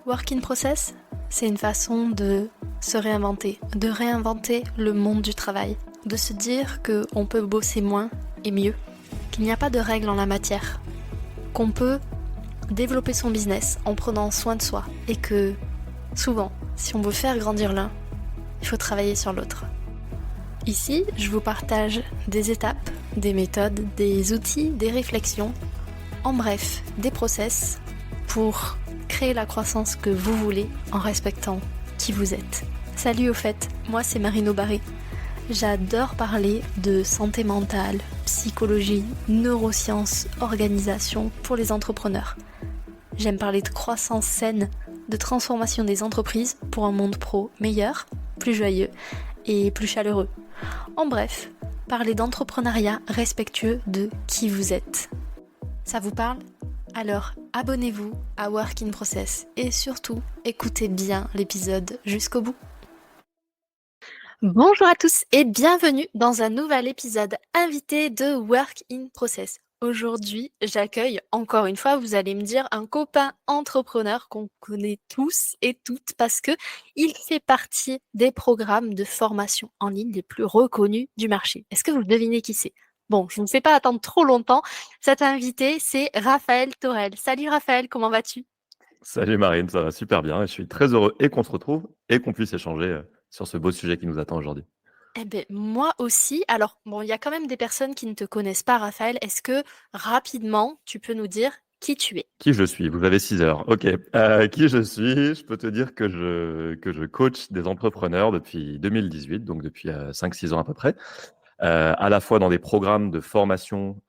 Work in process, c'est une façon de se réinventer, de réinventer le monde du travail, de se dire qu'on peut bosser moins et mieux, qu'il n'y a pas de règles en la matière, qu'on peut développer son business en prenant soin de soi et que souvent, si on veut faire grandir l'un, il faut travailler sur l'autre. Ici, je vous partage des étapes, des méthodes, des outils, des réflexions, en bref, des process pour créer la croissance que vous voulez en respectant qui vous êtes. Salut au fait, moi c'est Marino Barré. J'adore parler de santé mentale, psychologie, neurosciences, organisation pour les entrepreneurs. J'aime parler de croissance saine, de transformation des entreprises pour un monde pro meilleur, plus joyeux et plus chaleureux. En bref, parler d'entrepreneuriat respectueux de qui vous êtes. Ça vous parle ? Alors abonnez-vous à Work in Process et surtout écoutez bien l'épisode jusqu'au bout. Bonjour à tous et bienvenue dans un nouvel épisode invité de Work in Process. Aujourd'hui, j'accueille encore une fois, vous allez me dire, un copain entrepreneur qu'on connaît tous et toutes parce que il fait partie des programmes de formation en ligne les plus reconnus du marché. Est-ce que vous devinez qui c'est ? Bon, je ne vous fais pas attendre trop longtemps. Cet invité, c'est Raphaël Torel. Salut Raphaël, comment vas-tu ? Salut Marine, ça va super bien et je suis très heureux et qu'on se retrouve et qu'on puisse échanger sur ce beau sujet qui nous attend aujourd'hui. Eh ben, moi aussi. Alors, bon, il y a quand même des personnes qui ne te connaissent pas, Raphaël. Est-ce que rapidement, tu peux nous dire qui tu es ? Qui je suis? Vous avez 6 heures. Ok. Qui je suis? Je peux te dire que je coach des entrepreneurs depuis 2018, donc depuis 5-6 ans à peu près, à la fois dans des programmes de formation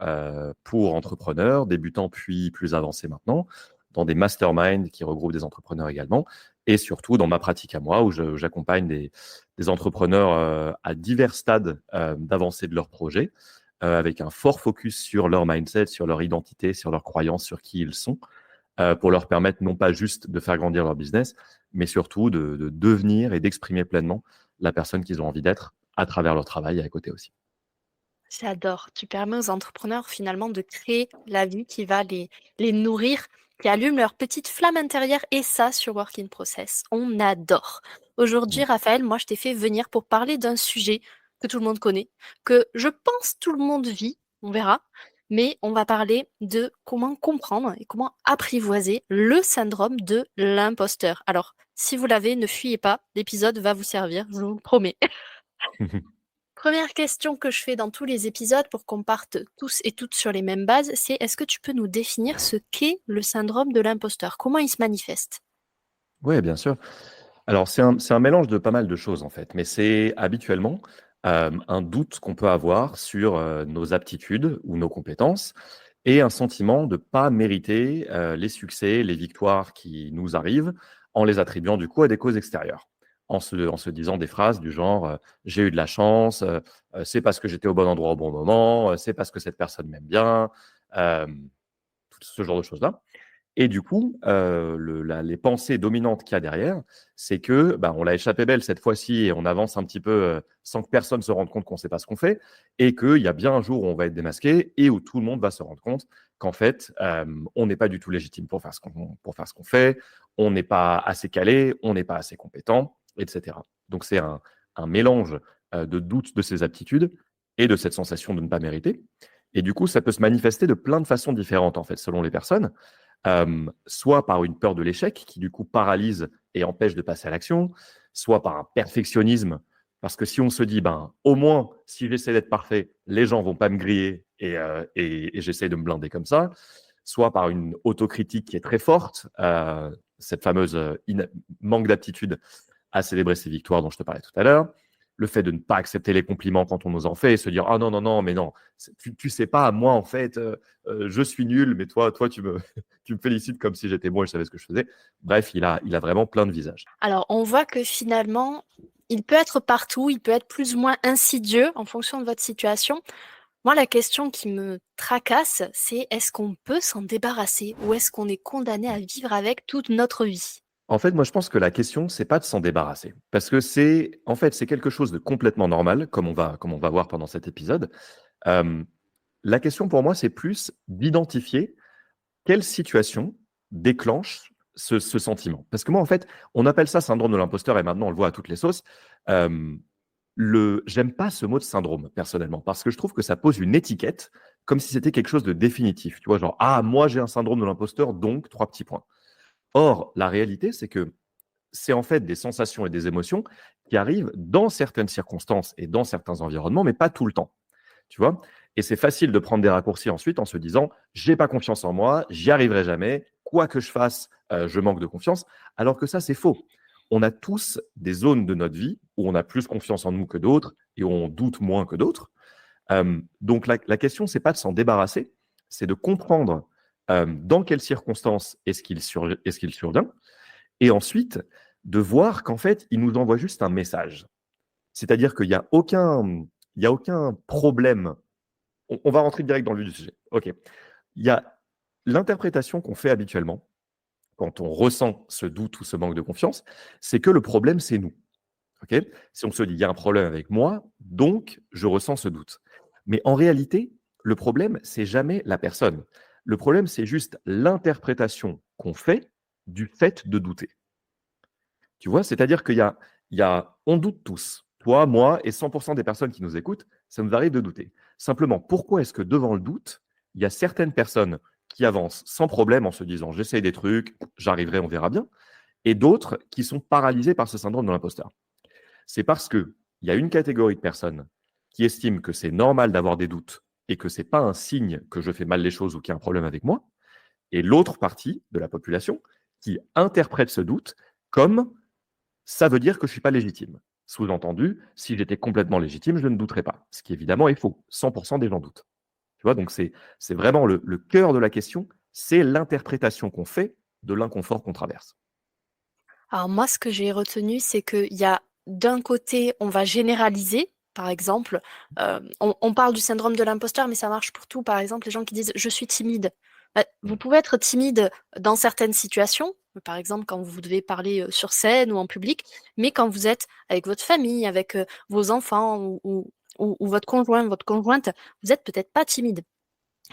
pour entrepreneurs, débutants puis plus avancés maintenant, dans des masterminds qui regroupent des entrepreneurs également, et surtout dans ma pratique à moi, où j'accompagne des entrepreneurs à divers stades d'avancée de leur projet, avec un fort focus sur leur mindset, sur leur identité, sur leurs croyances, sur qui ils sont, pour leur permettre non pas juste de faire grandir leur business, mais surtout de devenir et d'exprimer pleinement la personne qu'ils ont envie d'être à travers leur travail et à côté aussi. J'adore. Tu permets aux entrepreneurs finalement de créer la vie qui va les nourrir, qui allume leur petite flamme intérieure et ça sur Work in Process. On adore. Aujourd'hui, Mm. Raphaël, moi je t'ai fait venir pour parler d'un sujet que tout le monde connaît, que je pense tout le monde vit, on verra, mais on va parler de comment comprendre et comment apprivoiser le syndrome de l'imposteur. Alors, si vous l'avez, ne fuyez pas, l'épisode va vous servir, je vous le promets. Première question que je fais dans tous les épisodes pour qu'on parte tous et toutes sur les mêmes bases, c'est est-ce que tu peux nous définir ce qu'est le syndrome de l'imposteur? Comment il se manifeste? Oui, bien sûr. Alors, c'est un mélange de pas mal de choses, en fait, mais c'est habituellement un doute qu'on peut avoir sur nos aptitudes ou nos compétences et un sentiment de ne pas mériter les succès, les victoires qui nous arrivent en les attribuant du coup à des causes extérieures. En se disant des phrases du genre j'ai eu de la chance, c'est parce que j'étais au bon endroit au bon moment, c'est parce que cette personne m'aime bien, euh, tout ce genre de choses-là. Et du coup, les pensées dominantes qu'il y a derrière, c'est que bah, on l'a échappé belle cette fois-ci et on avance un petit peu sans que personne se rende compte qu'on ne sait pas ce qu'on fait, et qu'il y a bien un jour où on va être démasqué et où tout le monde va se rendre compte qu'en fait, on n'est pas du tout légitime pour faire ce qu'on fait, on n'est pas assez calé, on n'est pas assez compétent, etc. Donc c'est un mélange de doute de ses aptitudes et de cette sensation de ne pas mériter. Et du coup, ça peut se manifester de plein de façons différentes, en fait, selon les personnes. Soit par une peur de l'échec qui du coup paralyse et empêche de passer à l'action, soit par un perfectionnisme, parce que si on se dit, ben, au moins, si j'essaie d'être parfait, les gens vont pas me griller et j'essaie de me blinder comme ça, soit par une autocritique qui est très forte, cette fameuse manque d'aptitude à célébrer ses victoires dont je te parlais tout à l'heure, le fait de ne pas accepter les compliments quand on nous en fait et se dire ah non non non mais non tu sais pas moi en fait je suis nul mais toi tu me félicites comme si j'étais bon et je savais ce que je faisais. Bref, il a vraiment plein de visages. Alors, on voit que finalement, il peut être partout, il peut être plus ou moins insidieux en fonction de votre situation. Moi, la question qui me tracasse, c'est est-ce qu'on peut s'en débarrasser ou est-ce qu'on est condamné à vivre avec toute notre vie? En fait, moi je pense que la question c'est pas de s'en débarrasser parce que c'est quelque chose de complètement normal comme on va voir pendant cet épisode. Euh, la question pour moi c'est plus d'identifier quelle situation déclenche ce sentiment. Parce que moi, en fait, on appelle ça syndrome de l'imposteur et maintenant on le voit à toutes les sauces. Euh, J'aime pas ce mot de syndrome, personnellement, parce que je trouve que ça pose une étiquette comme si c'était quelque chose de définitif. Tu vois, genre, ah, moi j'ai un syndrome de l'imposteur, donc trois petits points. Or, la réalité, c'est que c'est en fait des sensations et des émotions qui arrivent dans certaines circonstances et dans certains environnements, mais pas tout le temps. Tu vois? Et c'est facile de prendre des raccourcis ensuite en se disant: «J'ai pas confiance en moi, j'y arriverai jamais, quoi que je fasse, je manque de confiance», alors que ça, c'est faux. On a tous des zones de notre vie où on a plus confiance en nous que d'autres et où on doute moins que d'autres. Donc la question, c'est pas de s'en débarrasser, c'est de comprendre, dans quelles circonstances est-ce qu'il survient et ensuite de voir qu'en fait, il nous envoie juste un message. C'est-à-dire qu'il y a aucun problème. On va rentrer direct dans le vif du sujet. OK. Il y a l'interprétation qu'on fait habituellement quand on ressent ce doute ou ce manque de confiance, c'est que le problème, c'est nous. OK? Si on se dit: «Il y a un problème avec moi, donc je ressens ce doute». Mais en réalité, le problème, c'est jamais la personne. Le problème, c'est juste l'interprétation qu'on fait du fait de douter. Tu vois? C'est-à-dire on doute tous. Toi, moi et 100 des personnes qui nous écoutent, ça nous arrive de douter. Simplement, pourquoi est-ce que devant le doute, il y a certaines personnes qui avancent sans problème en se disant: «J'essaye des trucs, j'arriverai, on verra bien» et d'autres qui sont paralysées par ce syndrome de l'imposteur? C'est parce qu'il y a une catégorie de personnes qui estiment que c'est normal d'avoir des doutes et que c'est pas un signe que je fais mal les choses ou qu'il y a un problème avec moi et l'autre partie de la population qui interprète ce doute comme ça veut dire que je ne suis pas légitime. Sous-entendu, si j'étais complètement légitime, je ne douterais pas. Ce qui évidemment est faux. 100 des gens doutent. Tu vois, donc c'est vraiment le cœur de la question, c'est l'interprétation qu'on fait de l'inconfort qu'on traverse. Alors moi, ce que j'ai retenu, c'est qu'il y a d'un côté, on va généraliser. Par exemple, on parle du syndrome de l'imposteur, mais ça marche pour tout. Par exemple, les gens qui disent je suis timide. Vous Mm. pouvez être timide dans certaines situations, par exemple quand vous devez parler sur scène ou en public, mais quand vous êtes avec votre famille, avec vos enfants ou votre conjoint, votre conjointe, vous êtes peut-être pas timide.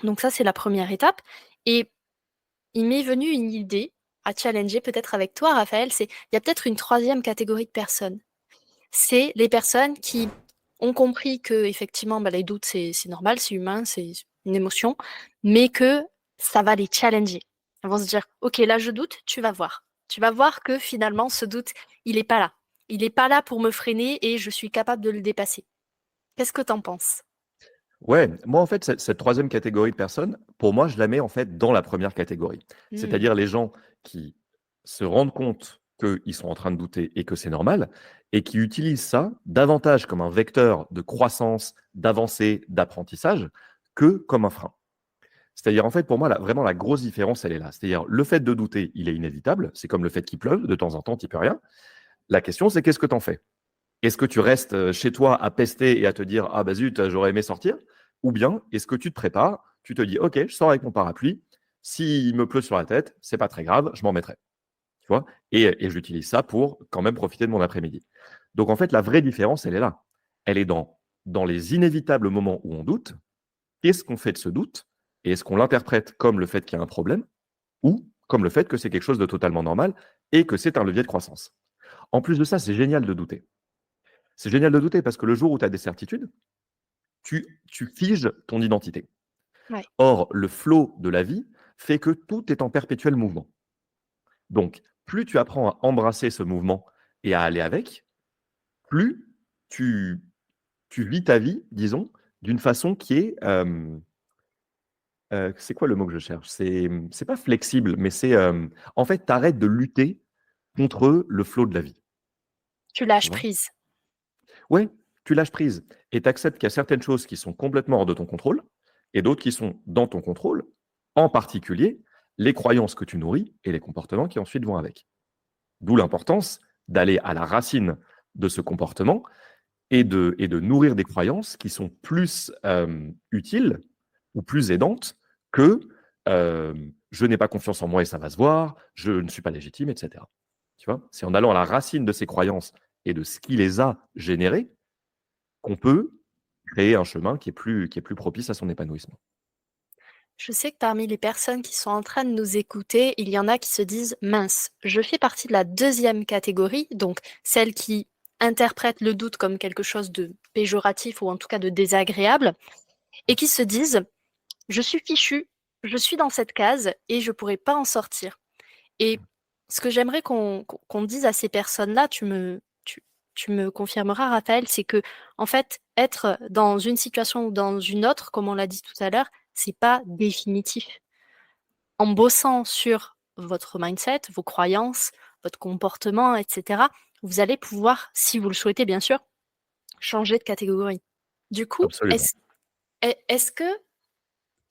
Donc ça, c'est la première étape. Et il m'est venu une idée à challenger peut-être avec toi, Raphaël, c'est il y a peut-être une troisième catégorie de personnes. C'est les personnes qui ont compris que effectivement, bah, les doutes, c'est normal, c'est humain, c'est une émotion, mais que ça va les challenger. Elles vont se dire, OK, là je doute, tu vas voir. Tu vas voir que finalement, ce doute, il n'est pas là. Il n'est pas là pour me freiner et je suis capable de le dépasser. Qu'est-ce que t'en penses? Ouais, moi en fait, cette troisième catégorie de personnes, pour moi, je la mets en fait dans la première catégorie. Hmm. C'est-à-dire les gens qui se rendent compte qu'ils sont en train de douter et que c'est normal, et qui utilisent ça davantage comme un vecteur de croissance, d'avancée, d'apprentissage, que comme un frein. C'est-à-dire, en fait, pour moi, vraiment, la grosse différence, elle est là. C'est-à-dire, le fait de douter, il est inévitable. C'est comme le fait qu'il pleuve, de temps en temps, tu peux rien. La question, c'est qu'est-ce que tu en fais? Est-ce que tu restes chez toi à pester et à te dire, ah bah zut, j'aurais aimé sortir? Ou bien, est-ce que tu te prépares, tu te dis, ok, je sors avec mon parapluie. S'il me pleut sur la tête, c'est pas très grave, je m'en mettrai. Tu vois? Et j'utilise ça pour quand même profiter de mon après-midi. Donc, en fait, la vraie différence, elle est là. Elle est dans les inévitables moments où on doute. Qu'est-ce qu'on fait de ce doute? Et est-ce qu'on l'interprète comme le fait qu'il y a un problème ou comme le fait que c'est quelque chose de totalement normal et que c'est un levier de croissance? En plus de ça, c'est génial de douter. C'est génial de douter parce que le jour où tu as des certitudes, tu figes ton identité. Ouais. Or, le flow de la vie fait que tout est en perpétuel mouvement. Donc, plus tu apprends à embrasser ce mouvement et à aller avec, plus tu, tu vis ta vie, disons, d'une façon qui est c'est quoi le mot que je cherche? C'est pas flexible, mais en fait, tu arrêtes de lutter contre le flot de la vie, Tu tu lâches vois? prise. Ouais, tu lâches prise et tu acceptes qu'il y a certaines choses qui sont complètement hors de ton contrôle et d'autres qui sont dans ton contrôle, en particulier les croyances que tu nourris et les comportements qui ensuite vont avec. D'où l'importance d'aller à la racine de ce comportement et de nourrir des croyances qui sont plus, utiles ou plus aidantes que, «Je n'ai pas confiance en moi et ça va se voir, je ne suis pas légitime» et cetera. Tu vois? C'est en allant à la racine de ces croyances et de ce qui les a générées qu'on peut créer un chemin qui est plus propice à son épanouissement. Je sais que parmi les personnes qui sont en train de nous écouter, il y en a qui se disent mince, je fais partie de la deuxième catégorie, donc celle qui interprète le doute comme quelque chose de péjoratif ou en tout cas de désagréable, et qui se disent je suis fichu, je suis dans cette case et je pourrais pas en sortir. Et ce que j'aimerais qu'on dise à ces personnes-là, tu me confirmeras, Raphaël, c'est que, en fait, être dans une situation ou dans une autre, comme on l'a dit tout à l'heure, c'est pas définitif. En bossant sur votre mindset, vos croyances, votre comportement, etc., vous allez pouvoir, si vous le souhaitez, bien sûr, changer de catégorie. Du coup, Absolument. est-ce que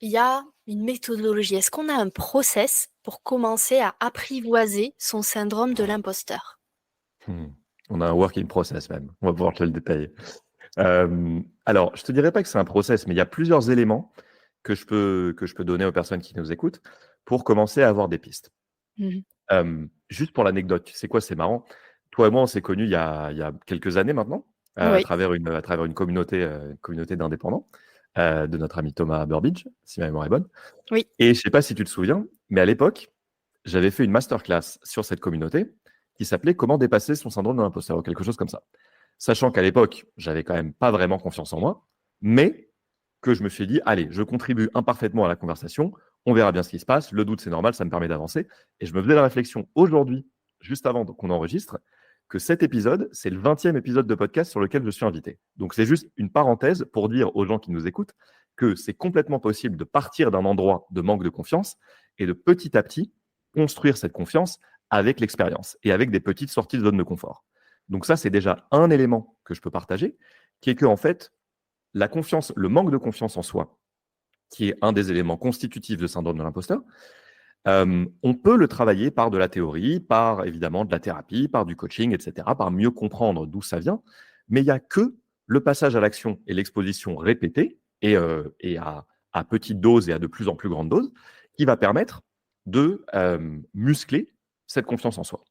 il y a une méthodologie? Est-ce qu'on a un process pour commencer à apprivoiser son syndrome de l'imposteur? Hmm. On a un work in process même. On va pouvoir te le détailler. Alors, je te dirais pas que c'est un process, mais il y a plusieurs éléments que je peux donner aux personnes qui nous écoutent pour commencer à avoir des pistes. Mhm. Juste pour l'anecdote, tu sais quoi, c'est marrant. Toi et moi, on s'est connus il y a quelques années maintenant, Oui, à travers une communauté d'indépendants, de notre ami Thomas Burbidge, si ma mémoire est bonne. oui. Et je sais pas si tu te souviens, mais à l'époque, j'avais fait une masterclass sur cette communauté qui s'appelait Comment dépasser son syndrome de l'imposteur ou quelque chose comme ça. Sachant qu'à l'époque, j'avais quand même pas vraiment confiance en moi, mais que je me suis dit, allez, je contribue imparfaitement à la conversation, on verra bien ce qui se passe, le doute c'est normal, ça me permet d'avancer. Et je me faisais la réflexion aujourd'hui, juste avant qu'on enregistre, que cet épisode, c'est le 20e épisode de podcast sur lequel je suis invité. Donc c'est juste une parenthèse pour dire aux gens qui nous écoutent que c'est complètement possible de partir d'un endroit de manque de confiance et de petit à petit construire cette confiance avec l'expérience et avec des petites sorties de zone de confort. Donc ça, c'est déjà un élément que je peux partager, qui est que en fait, la confiance, le manque de confiance en soi, qui est un des éléments constitutifs de syndrome de l'imposteur, on peut le travailler par de la théorie, par évidemment de la thérapie, par du coaching, etc., par mieux comprendre d'où ça vient. Mais il n'y a que le passage à l'action et l'exposition répétée, et à petite dose et à de plus en plus grande dose, qui va permettre de muscler cette confiance en soi.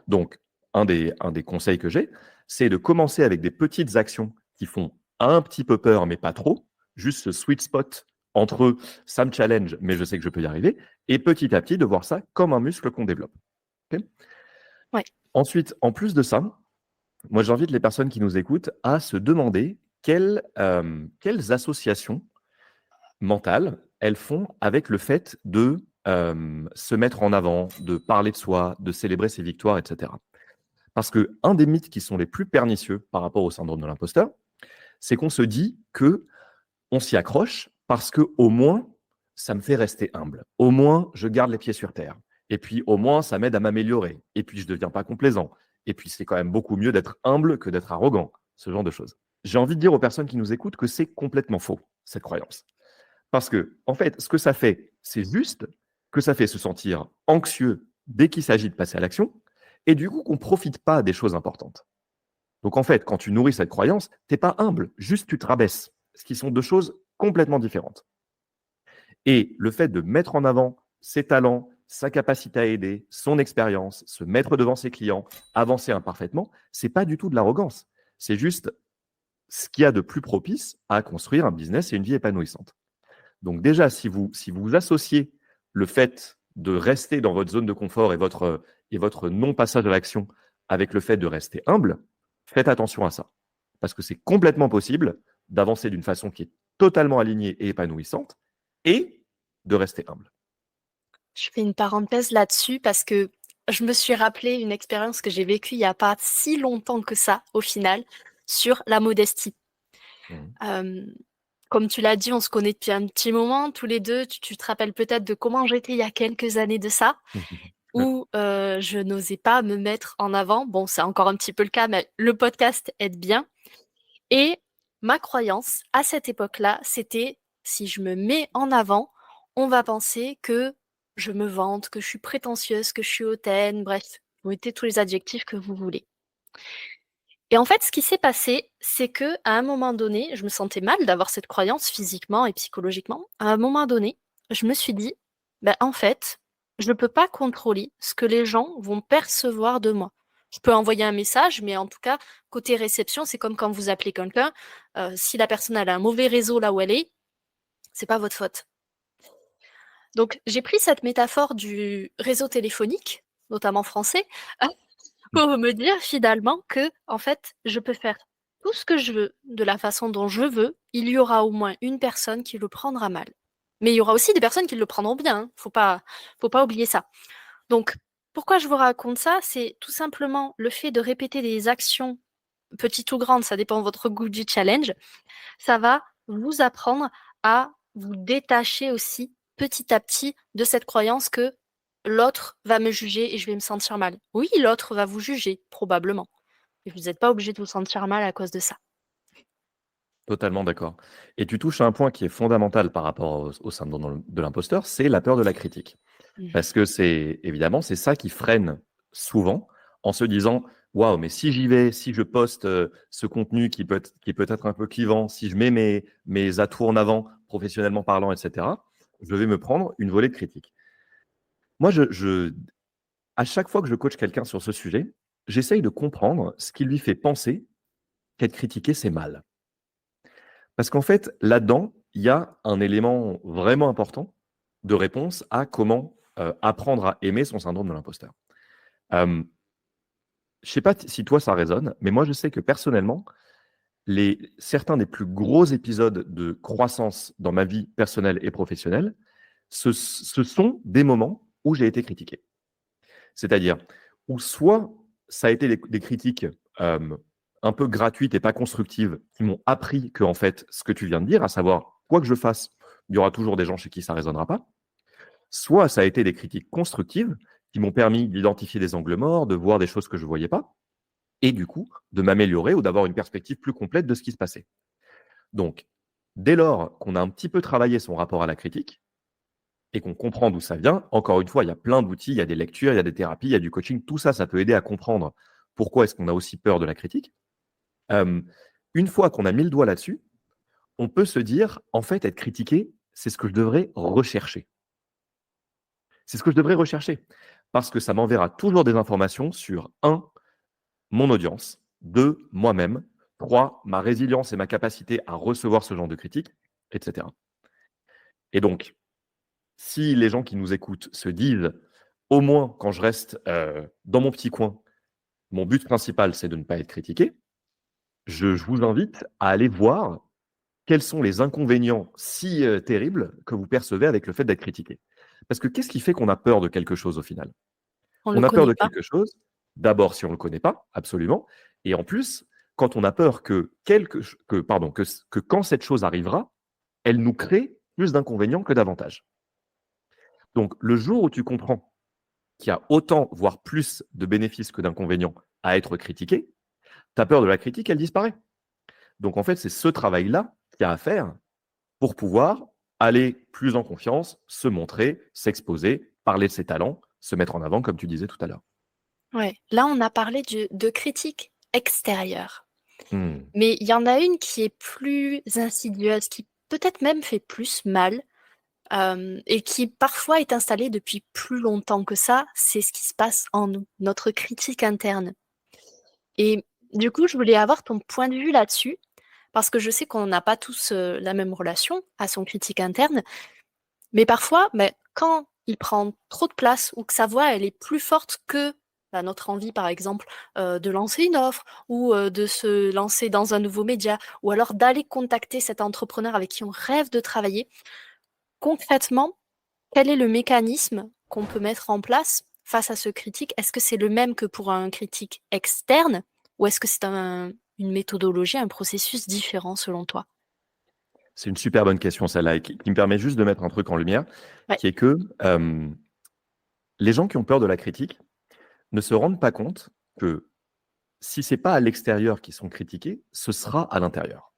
Donc, un des conseils que j'ai, c'est de commencer avec des petites actions qui font un petit peu peur, mais pas trop, juste ce sweet spot entre ça me challenge, mais je sais que je peux y arriver, et petit à petit de voir ça comme un muscle qu'on développe. Ok. Ouais. Ensuite, en plus de ça, moi j'invite les personnes qui nous écoutent à se demander quelles associations mentales elles font avec le fait de se mettre en avant, de parler de soi, de célébrer ses victoires, etc. Parce que un des mythes qui sont les plus pernicieux par rapport au syndrome de l'imposteur, c'est qu'on se dit que on s'y accroche parce que au moins, ça me fait rester humble. Au moins, je garde les pieds sur terre. Et puis, au moins, ça m'aide à m'améliorer. Et puis, je ne deviens pas complaisant. Et puis, c'est quand même beaucoup mieux d'être humble que d'être arrogant. Ce genre de choses. J'ai envie de dire aux personnes qui nous écoutent que c'est complètement faux, cette croyance. Parce que, en fait, ce que ça fait, c'est juste que ça fait se sentir anxieux dès qu'il s'agit de passer à l'action. Et du coup, qu'on ne profite pas des choses importantes. Donc en fait, quand tu nourris cette croyance, tu n'es pas humble, juste tu te rabaisses, ce qui sont deux choses complètement différentes. Et le fait de mettre en avant ses talents, sa capacité à aider, son expérience, se mettre devant ses clients, avancer imparfaitement, c'est pas du tout de l'arrogance. C'est juste ce qu'il y a de plus propice à construire un business et une vie épanouissante. Donc déjà, si vous associez le fait de rester dans votre zone de confort et votre non-passage à l'action avec le fait de rester humble, faites attention à ça. Parce que c'est complètement possible d'avancer d'une façon qui est totalement alignée et épanouissante et de rester humble. Je fais une parenthèse là-dessus parce que je me suis rappelé une expérience que j'ai vécue il n'y a pas si longtemps que ça, au final, sur la modestie. Mmh. Euh, Comme tu l'as dit, on se connaît depuis un petit moment, tous les deux. Tu te rappelles peut-être de comment j'étais il y a quelques années de ça, Ouais. où je n'osais pas me mettre en avant. Bon, c'est encore un petit peu le cas, mais le podcast aide bien. Et ma croyance à cette époque-là, c'était si je me mets en avant, on va penser que je me vante, que je suis prétentieuse, que je suis hautaine, bref, vous mettez tous les adjectifs que vous voulez. Et en fait, ce qui s'est passé, c'est que à un moment donné, je me sentais mal d'avoir cette croyance physiquement et psychologiquement. À un moment donné, je me suis dit, ben, en fait, je ne peux pas contrôler ce que les gens vont percevoir de moi. Je peux envoyer un message, mais en tout cas, côté réception, c'est comme quand vous appelez quelqu'un. Si la personne elle a un mauvais réseau là où elle est, c'est pas votre faute. Donc, j'ai pris cette métaphore du réseau téléphonique, notamment français, pour me dire finalement que, en fait, je peux faire tout ce que je veux, de la façon dont je veux. Il y aura au moins une personne qui le prendra mal. Mais il y aura aussi des personnes qui le prendront bien, hein. Faut pas oublier ça. Donc, pourquoi je vous raconte ça? C'est tout simplement le fait de répéter des actions, petites ou grandes, ça dépend de votre goût du challenge. Ça va vous apprendre à vous détacher aussi petit à petit de cette croyance que l'autre va me juger et je vais me sentir mal. Oui, l'autre va vous juger, probablement. Mais vous n'êtes pas obligé de vous sentir mal à cause de ça. Totalement d'accord. Et tu touches à un point qui est fondamental par rapport au syndrome de l'imposteur, c'est la peur de la critique. Mhm. Parce que c'est évidemment, c'est ça qui freine souvent en se disant: «Waouh, mais si j'y vais, si je poste, ce contenu qui est peut-être un peu clivant, si je mets mes atouts en avant, professionnellement parlant et cetera, je vais me prendre une volée de critiques». Moi, à chaque fois que je coach quelqu'un sur ce sujet, j'essaye de comprendre ce qui lui fait penser qu'être critiqué, c'est mal. Parce qu'en fait, là-dedans, il y a un élément vraiment important de réponse à comment, apprendre à aimer son syndrome de l'imposteur. Hem, je ne sais pas si toi ça résonne, mais moi je sais que personnellement, certains des plus gros épisodes de croissance dans ma vie personnelle et professionnelle, ce sont des moments où j'ai été critiqué. C'est-à-dire où soit ça a été des critiques, hem, un peu gratuites et pas constructives qui m'ont appris que en fait, ce que tu viens de dire, à savoir, quoi que je fasse, il y aura toujours des gens chez qui ça résonnera pas. Soit ça a été des critiques constructives qui m'ont permis d'identifier des angles morts, de voir des choses que je ne voyais pas et du coup, de m'améliorer ou d'avoir une perspective plus complète de ce qui se passait. Donc, dès lors qu'on a un petit peu travaillé son rapport à la critique et qu'on comprend d'où ça vient, encore une fois, il y a plein d'outils, il y a des lectures, il y a des thérapies, il y a du coaching, tout ça, ça peut aider à comprendre pourquoi est-ce qu'on a aussi peur de la critique. Hem, une fois qu'on a mis le doigt là-dessus, on peut se dire: «En fait, être critiqué, c'est ce que je devrais rechercher». C'est ce que je devrais rechercher parce que ça m'enverra toujours des informations sur un, mon audience, 2, moi-même, 3, ma résilience et ma capacité à recevoir ce genre de critiques, et cetera. Et donc, si les gens qui nous écoutent se disent: «Au moins quand je reste, dans mon petit coin, mon but principal, c'est de ne pas être critiqué», je vous invite à aller voir quels sont les inconvénients si, terribles que vous percevez avec le fait d'être critiqué. Parce que qu'est-ce qui fait qu'on a peur de quelque chose au final? On le On a peur connaît de pas. quelque chose, d'abord si on ne le connaît pas, absolument, et en plus, quand on a peur que quelque ch que pardon, que quand cette chose arrivera, elle nous crée plus d'inconvénients que d'avantages. Donc le jour où tu comprends qu'il y a autant, voire plus de bénéfices que d'inconvénients à être critiqué, ta peur de la critique, elle disparaît. Donc en fait, c'est ce travail-là qu'il y a à faire pour pouvoir aller plus en confiance, se montrer, s'exposer, parler de ses talents, se mettre en avant comme tu disais tout à l'heure. Ouais. Là, on a parlé de critiques extérieures. Mmh. Mais il y en a une qui est plus insidieuse, qui peut-être même fait plus mal, et qui parfois est installée depuis plus longtemps que ça, c'est ce qui se passe en nous, notre critique interne. Et du coup, je voulais avoir ton point de vue là-dessus, parce que je sais qu'on n'a pas tous la même relation à son critique interne, mais parfois, ben, quand il prend trop de place ou que sa voix, elle est plus forte que bah, notre envie, par exemple, de lancer une offre ou de se lancer dans un nouveau média ou alors d'aller contacter cet entrepreneur avec qui on rêve de travailler, concrètement, quel est le mécanisme qu'on peut mettre en place face à ce critique? Est-ce que c'est le même que pour un critique externe ou est-ce que c'est une méthodologie, un processus différent selon toi? C'est une super bonne question celle-là et qui me permet juste de mettre un truc en lumière, Ouais, qui est que, les gens qui ont peur de la critique ne se rendent pas compte que si c'est pas à l'extérieur qu'ils sont critiqués, ce sera à l'intérieur.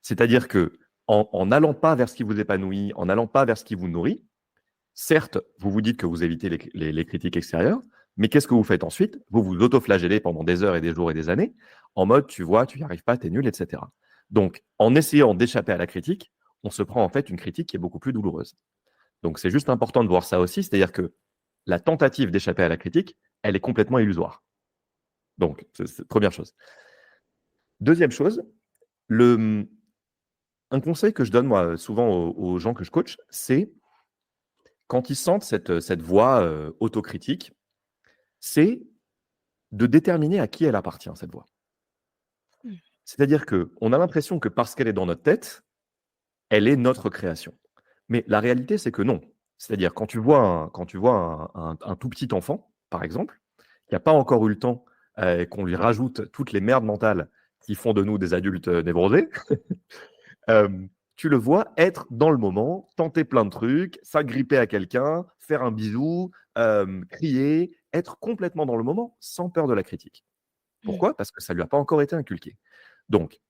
C'est-à-dire qu'en n'allant pas vers ce qui vous épanouit, en n'allant pas vers ce qui vous nourrit, certes, vous vous dites que vous évitez les critiques extérieures, mais qu'est-ce que vous faites ensuite? Vous vous autoflagellez pendant des heures et des jours et des années, en mode: «Tu vois, tu n'y arrives pas, tu es nul» et cetera. Donc en essayant d'échapper à la critique, on se prend en fait une critique qui est beaucoup plus douloureuse. Donc c'est juste important de voir ça aussi, c'est-à-dire que la tentative d'échapper à la critique, elle est complètement illusoire. Donc c'est 1re chose. Deuxième chose, le, un conseil que je donne moi, souvent aux gens que je coach, c'est quand ils sentent cette voix autocritique, c'est de déterminer à qui elle appartient, cette voix. Mmh. C'est-à-dire qu'on a l'impression que parce qu'elle est dans notre tête, elle est notre création. Mais la réalité, c'est que non. C'est-à-dire quand tu vois un tout petit enfant, par exemple, qui n'a pas encore eu le temps qu'on lui rajoute toutes les merdes mentales qui font de nous des adultes névrosés, tu le vois être dans le moment, tenter plein de trucs, s'agripper à quelqu'un, faire un bisou, crier, être complètement dans le moment sans peur de la critique. Mmh. Pourquoi? Parce que ça ne lui a pas encore été inculqué. Donc,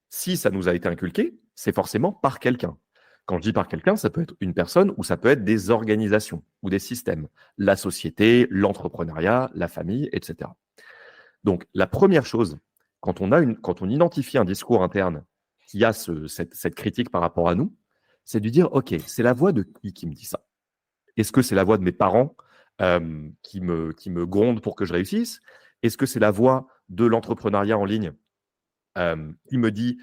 si ça nous a été inculqué, c'est forcément par quelqu'un. Quand je dis par quelqu'un, ça peut être une personne ou ça peut être des organisations ou des systèmes, la société, l'entrepreneuriat, la famille, etc. Donc, la première chose, quand on identifie un discours interne qui a cette critique par rapport à nous, c'est de dire, OK, c'est la voix de qui me dit ça? Est-ce que c'est la voix de mes parents qui me grondent pour que je réussisse? Est-ce que c'est la voix de l'entrepreneuriat en ligne qui me dit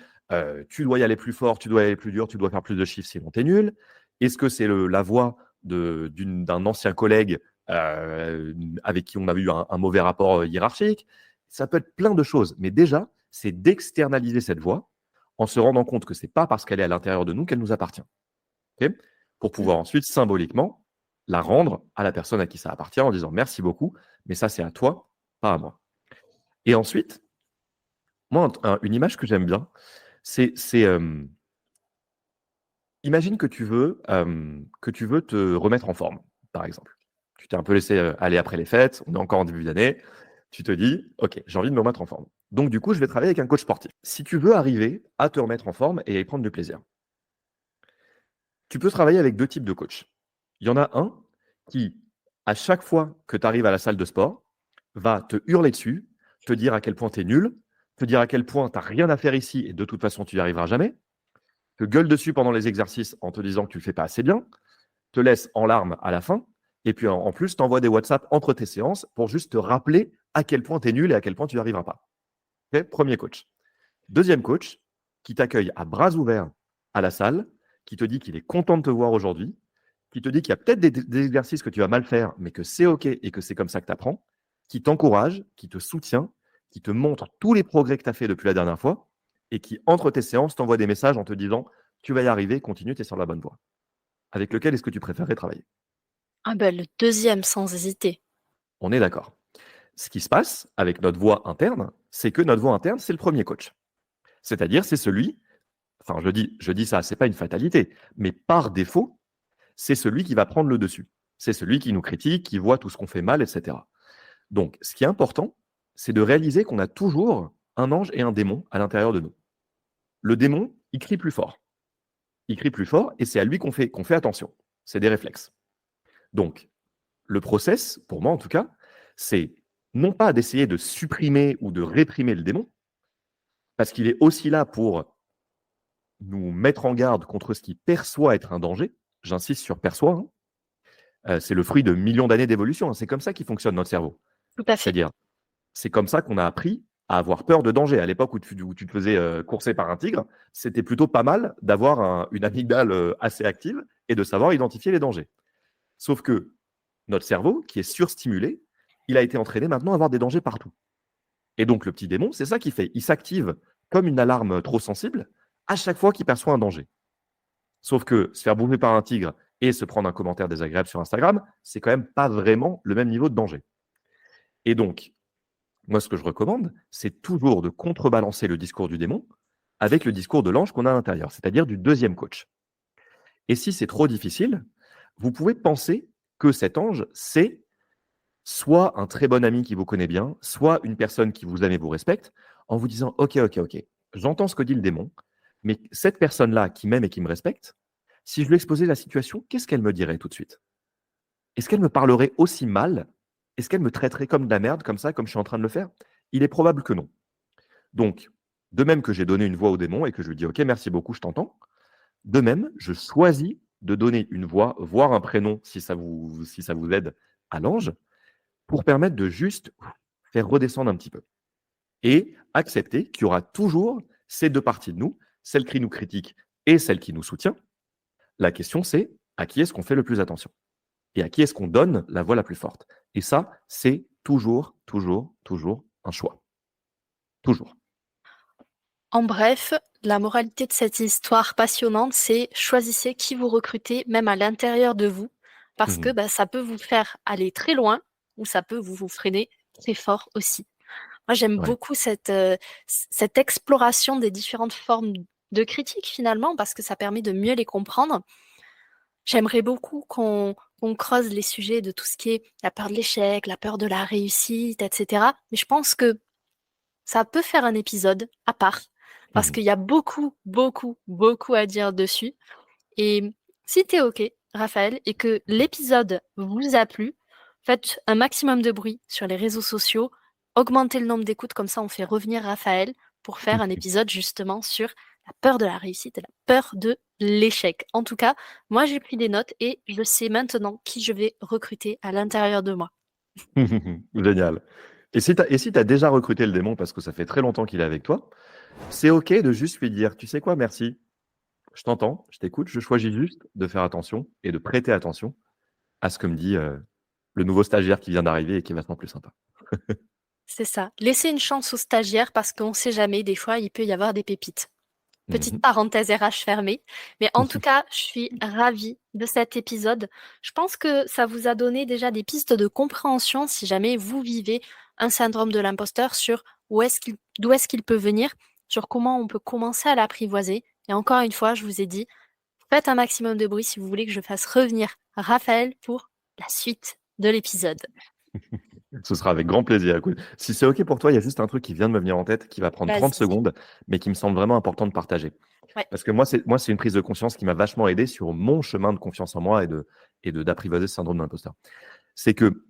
tu dois y aller plus fort, tu dois y aller plus dur, tu dois faire plus de chiffres sinon tu es nul? Est-ce que c'est la voix d'un ancien collègue avec qui on a eu un mauvais rapport hiérarchique? Ça peut être plein de choses, mais déjà, c'est d'externaliser cette voix en se rendant compte que ce n'est pas parce qu'elle est à l'intérieur de nous qu'elle nous appartient. Ok, pour Mmh. pouvoir ensuite, symboliquement, la rendre à la personne à qui ça appartient en disant merci beaucoup, mais ça c'est à toi, pas à moi. Et ensuite, moi, une image que j'aime bien, c'est imagine que tu veux te remettre en forme, par exemple. Tu t'es un peu laissé aller après les fêtes, on est encore en début d'année, tu te dis, OK, j'ai envie de me remettre en forme. Donc, du coup, je vais travailler avec un coach sportif. Si tu veux arriver à te remettre en forme et à y prendre du plaisir, tu peux travailler avec deux types de coachs. Il y en a un qui, à chaque fois que tu arrives à la salle de sport, va te hurler dessus, te dire à quel point tu es nul, te dire à quel point tu n'as rien à faire ici et de toute façon, tu n'y arriveras jamais, te gueule dessus pendant les exercices en te disant que tu ne le fais pas assez bien, te laisse en larmes à la fin, et puis en plus, t'envoies des WhatsApp entre tes séances pour juste te rappeler à quel point tu es nul et à quel point tu n'y arriveras pas. Okay, premier coach. Deuxième coach, qui t'accueille à bras ouverts à la salle, qui te dit qu'il est content de te voir aujourd'hui, qui te dit qu'il y a peut-être des exercices que tu vas mal faire, mais que c'est OK et que c'est comme ça que tu apprends, qui t'encourage, qui te soutient, qui te montre tous les progrès que tu as fait depuis la dernière fois, et qui, entre tes séances, t'envoie des messages en te disant « Tu vas y arriver, continue, tu es sur la bonne voie ». Avec lequel est-ce que tu préférerais travailler? Ah bah, le deuxième sans hésiter. On est d'accord. Ce qui se passe avec notre voix interne, c'est que notre voix interne, c'est le premier coach. C'est-à-dire, c'est celui, enfin je dis ça, c'est pas une fatalité, mais par défaut, c'est celui qui va prendre le dessus. C'est celui qui nous critique, qui voit tout ce qu'on fait mal, etc. Donc, ce qui est important, c'est de réaliser qu'on a toujours un ange et un démon à l'intérieur de nous. Le démon, il crie plus fort. Il crie plus fort et c'est à lui qu'on fait attention. C'est des réflexes. Donc, le process, pour moi en tout cas, c'est non pas d'essayer de supprimer ou de réprimer le démon, parce qu'il est aussi là pour nous mettre en garde contre ce qu'il perçoit être un danger. J'insiste sur perçoit, hein. C'est le fruit de millions d'années d'évolution, hein. C'est comme ça qu'il fonctionne notre cerveau. Tout à fait. C'est-à-dire, c'est comme ça qu'on a appris à avoir peur de danger. À l'époque où tu te faisais courser par un tigre, c'était plutôt pas mal d'avoir une amygdale assez active et de savoir identifier les dangers. Sauf que notre cerveau, qui est surstimulé, il a été entraîné maintenant à avoir des dangers partout. Et donc le petit démon, c'est ça qu'il fait. Il s'active comme une alarme trop sensible à chaque fois qu'il perçoit un danger. Sauf que se faire bouffer par un tigre et se prendre un commentaire désagréable sur Instagram, c'est quand même pas vraiment le même niveau de danger. Et donc, moi, ce que je recommande, c'est toujours de contrebalancer le discours du démon avec le discours de l'ange qu'on a à l'intérieur, c'est-à-dire du deuxième coach. Et si c'est trop difficile, vous pouvez penser que cet ange, c'est soit un très bon ami qui vous connaît bien, soit une personne qui vous aime et vous respecte, en vous disant ok, ok, ok, j'entends ce que dit le démon, mais cette personne-là qui m'aime et qui me respecte, si je lui exposais la situation, qu'est-ce qu'elle me dirait tout de suite? Est-ce qu'elle me parlerait aussi mal? Est-ce qu'elle me traiterait comme de la merde, comme ça, comme je suis en train de le faire? Il est probable que non. Donc, de même que j'ai donné une voix au démon et que je lui dis ok, merci beaucoup, je t'entends, de même, je choisis de donner une voix, voire un prénom, si ça vous aide, à l'ange, pour permettre de juste faire redescendre un petit peu. Et accepter qu'il y aura toujours ces deux parties de nous, celle qui nous critique et celle qui nous soutient. La question, c'est à qui est-ce qu'on fait le plus attention? et à qui est-ce qu'on donne la voix la plus forte. Et ça, c'est toujours, toujours, toujours un choix. Toujours. En bref, la moralité de cette histoire passionnante, c'est choisissez qui vous recrutez, même à l'intérieur de vous, parce que Mhm. bah, ça peut vous faire aller très loin ou ça peut vous freiner très fort aussi. Moi, j'aime Ouais. beaucoup cette exploration des différentes formes de critique finalement, parce que ça permet de mieux les comprendre. J'aimerais beaucoup qu'on creuse les sujets de tout ce qui est la peur de l'échec, la peur de la réussite, etc. Mais je pense que ça peut faire un épisode à part, parce Mhm. qu'il y a beaucoup, beaucoup, beaucoup à dire dessus. Et si t'es OK, Raphaël, et que l'épisode vous a plu, faites un maximum de bruit sur les réseaux sociaux, augmentez le nombre d'écoutes, comme ça on fait revenir Raphaël pour faire un épisode justement sur la peur de la réussite et la peur de l'échec. En tout cas, moi j'ai pris des notes et je sais maintenant qui je vais recruter à l'intérieur de moi. Génial. Et si tu as déjà recruté le démon parce que ça fait très longtemps qu'il est avec toi, c'est OK de juste lui dire, tu sais quoi, merci, je t'entends, je t'écoute, je choisis juste de faire attention et de prêter attention à ce que me dit le nouveau stagiaire qui vient d'arriver et qui est vachement plus sympa. C'est ça. Laissez une chance aux stagiaires parce qu'on ne sait jamais, des fois il peut y avoir des pépites. Petite Mhm. parenthèse RH fermée. Mais en tout cas, je suis ravie de cet épisode. Je pense que ça vous a donné déjà des pistes de compréhension si jamais vous vivez un syndrome de l'imposteur sur d'où est-ce qu'il peut venir, sur comment on peut commencer à l'apprivoiser. Et encore une fois, je vous ai dit, faites un maximum de bruit si vous voulez que je fasse revenir Raphaël pour la suite de l'épisode. Ce sera avec grand plaisir. Écoute, si c'est OK pour toi, il y a juste un truc qui vient de me venir en tête, qui va prendre 30 Vas-y. secondes, mais qui me semble vraiment important de partager. Ouais. Parce que moi, c'est une prise de conscience qui m'a vachement aidé sur mon chemin de confiance en moi d'apprivoiser ce syndrome de l'imposteur. C'est que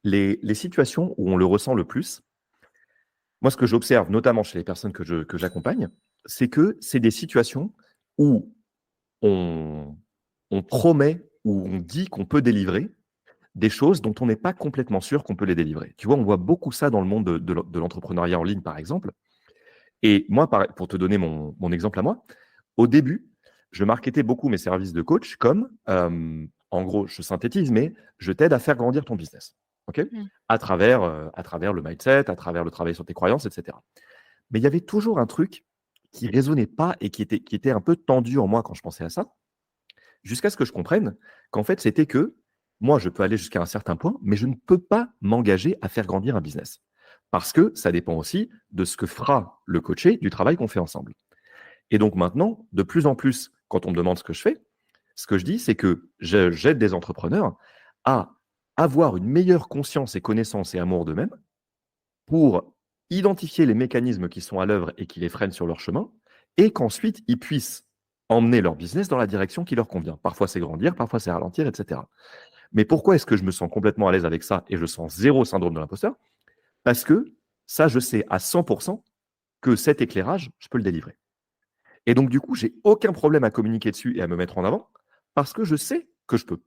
les situations où on le ressent le plus, moi, ce que j'observe, notamment chez les personnes que j'accompagne, c'est que c'est des situations où on, on promet, où on dit qu'on peut délivrer des choses dont on n'est pas complètement sûr qu'on peut les délivrer. Tu vois, on voit beaucoup ça dans le monde de l'entrepreneuriat en ligne, par exemple. Et moi, pour te donner mon exemple à moi, au début, je marketais beaucoup mes services de coach comme, en gros, je synthétise, mais je t'aide à faire grandir ton business. OK, Mm. à travers le mindset, à travers le travail sur tes croyances, etc. Mais il y avait toujours un truc qui résonnait pas et qui était un peu tendu en moi quand je pensais à ça, jusqu'à ce que je comprenne qu'en fait, c'était que moi, je peux aller jusqu'à un certain point, mais je ne peux pas m'engager à faire grandir un business. Parce que ça dépend aussi de ce que fera le coaché du travail qu'on fait ensemble. Et donc maintenant, de plus en plus, quand on me demande ce que je fais, ce que je dis, c'est que j'aide des entrepreneurs à avoir une meilleure conscience et connaissance et amour d'eux-mêmes pour identifier les mécanismes qui sont à l'œuvre et qui les freinent sur leur chemin, et qu'ensuite ils puissent emmener leur business dans la direction qui leur convient. Parfois c'est grandir, parfois c'est ralentir, etc. Mais pourquoi est-ce que je me sens complètement à l'aise avec ça et je sens zéro syndrome de l'imposteur? Parce que ça, je sais à 100% que cet éclairage, je peux le délivrer. Et donc du coup, j'ai aucun problème à communiquer dessus et à me mettre en avant parce que je sais que je peux.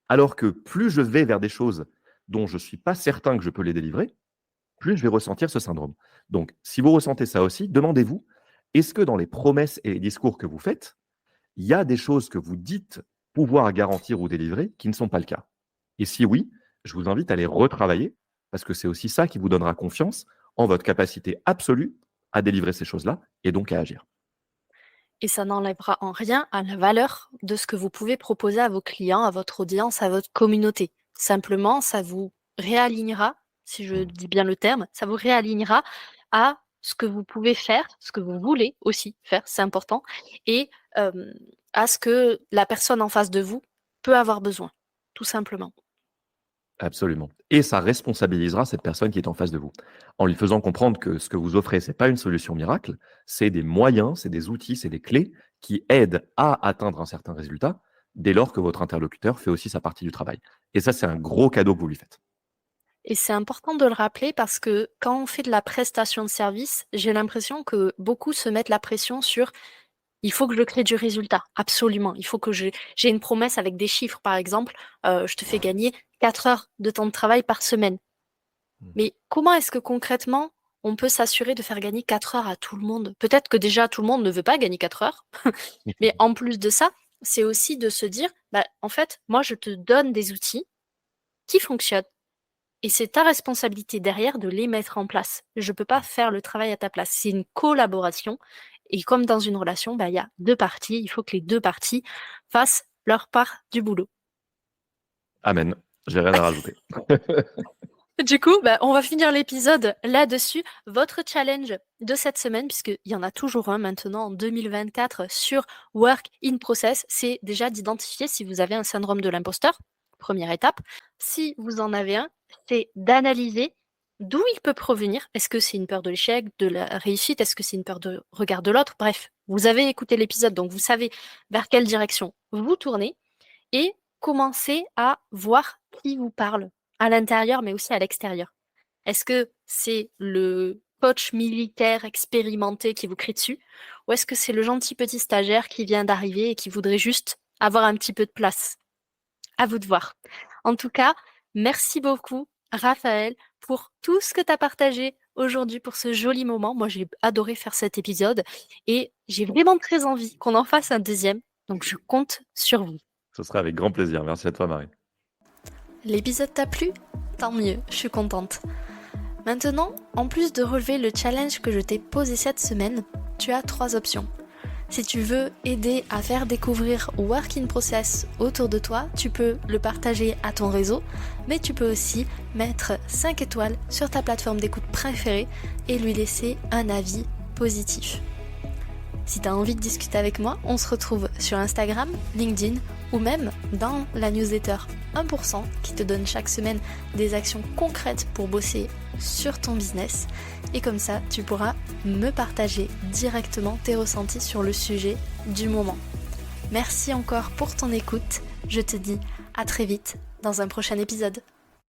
Alors que plus je vais vers des choses dont je ne suis pas certain que je peux les délivrer, plus je vais ressentir ce syndrome. Donc, si vous ressentez ça aussi, demandez-vous, est-ce que dans les promesses et les discours que vous faites, il y a des choses que vous dites pouvoir garantir ou délivrer qui ne sont pas le cas? Et si oui, je vous invite à les retravailler parce que c'est aussi ça qui vous donnera confiance en votre capacité absolue à délivrer ces choses-là et donc à agir. Et ça n'enlèvera en rien à la valeur de ce que vous pouvez proposer à vos clients, à votre audience, à votre communauté. Simplement, ça vous réalignera, si je Mmh. dis bien le terme, ça vous réalignera à ce que vous pouvez faire, ce que vous voulez aussi faire, c'est important, et à ce que la personne en face de vous peut avoir besoin, tout simplement. Absolument. Et ça responsabilisera cette personne qui est en face de vous, en lui faisant comprendre que ce que vous offrez, c'est pas une solution miracle, c'est des moyens, c'est des outils, c'est des clés qui aident à atteindre un certain résultat dès lors que votre interlocuteur fait aussi sa partie du travail. Et ça, c'est un gros cadeau que vous lui faites. Et c'est important de le rappeler parce que quand on fait de la prestation de service, j'ai l'impression que beaucoup se mettent la pression sur il faut que je crée du résultat, absolument. Il faut que j'ai une promesse avec des chiffres, par exemple, je te fais gagner 4 heures de temps de travail par semaine. Mmh. Mais comment est-ce que concrètement, on peut s'assurer de faire gagner 4 heures à tout le monde? Peut-être que déjà tout le monde ne veut pas gagner 4 heures, mais en plus de ça, c'est aussi de se dire, en fait, moi, je te donne des outils qui fonctionnent. Et c'est ta responsabilité derrière de les mettre en place. Je peux pas faire le travail à ta place. C'est une collaboration. Et comme dans une relation, il y a deux parties. Il faut que les deux parties fassent leur part du boulot. Amen. J'ai rien à rajouter. Du coup, on va finir l'épisode là-dessus. Votre challenge de cette semaine, puisqu'il y en a toujours un maintenant en 2024 sur Work in Process, c'est déjà d'identifier si vous avez un syndrome de l'imposteur. Première étape. Si vous en avez un, c'est d'analyser d'où il peut provenir. Est-ce que c'est une peur de l'échec, de la réussite? Est-ce que c'est une peur de regard de l'autre? Bref, vous avez écouté l'épisode, donc vous savez vers quelle direction vous tournez et commencez à voir qui vous parle à l'intérieur, mais aussi à l'extérieur. Est-ce que c'est le coach militaire expérimenté qui vous crie dessus? Ou est-ce que c'est le gentil petit stagiaire qui vient d'arriver et qui voudrait juste avoir un petit peu de place? À vous de voir. En tout cas, merci beaucoup, Raphaël, pour tout ce que tu as partagé aujourd'hui, pour ce joli moment. Moi, j'ai adoré faire cet épisode et j'ai vraiment très envie qu'on en fasse un deuxième. Donc, je compte sur vous. Ce sera avec grand plaisir. Merci à toi, Marie. L'épisode t'a plu? Tant mieux, je suis contente. Maintenant, en plus de relever le challenge que je t'ai posé cette semaine, tu as 3 options. Si tu veux aider à faire découvrir Work in Process autour de toi, tu peux le partager à ton réseau, mais tu peux aussi mettre 5 étoiles sur ta plateforme d'écoute préférée et lui laisser un avis positif. Si tu as envie de discuter avec moi, on se retrouve sur Instagram, LinkedIn ou même dans la newsletter 1% qui te donne chaque semaine des actions concrètes pour bosser sur ton business. Et comme ça, tu pourras me partager directement tes ressentis sur le sujet du moment. Merci encore pour ton écoute. Je te dis à très vite dans un prochain épisode.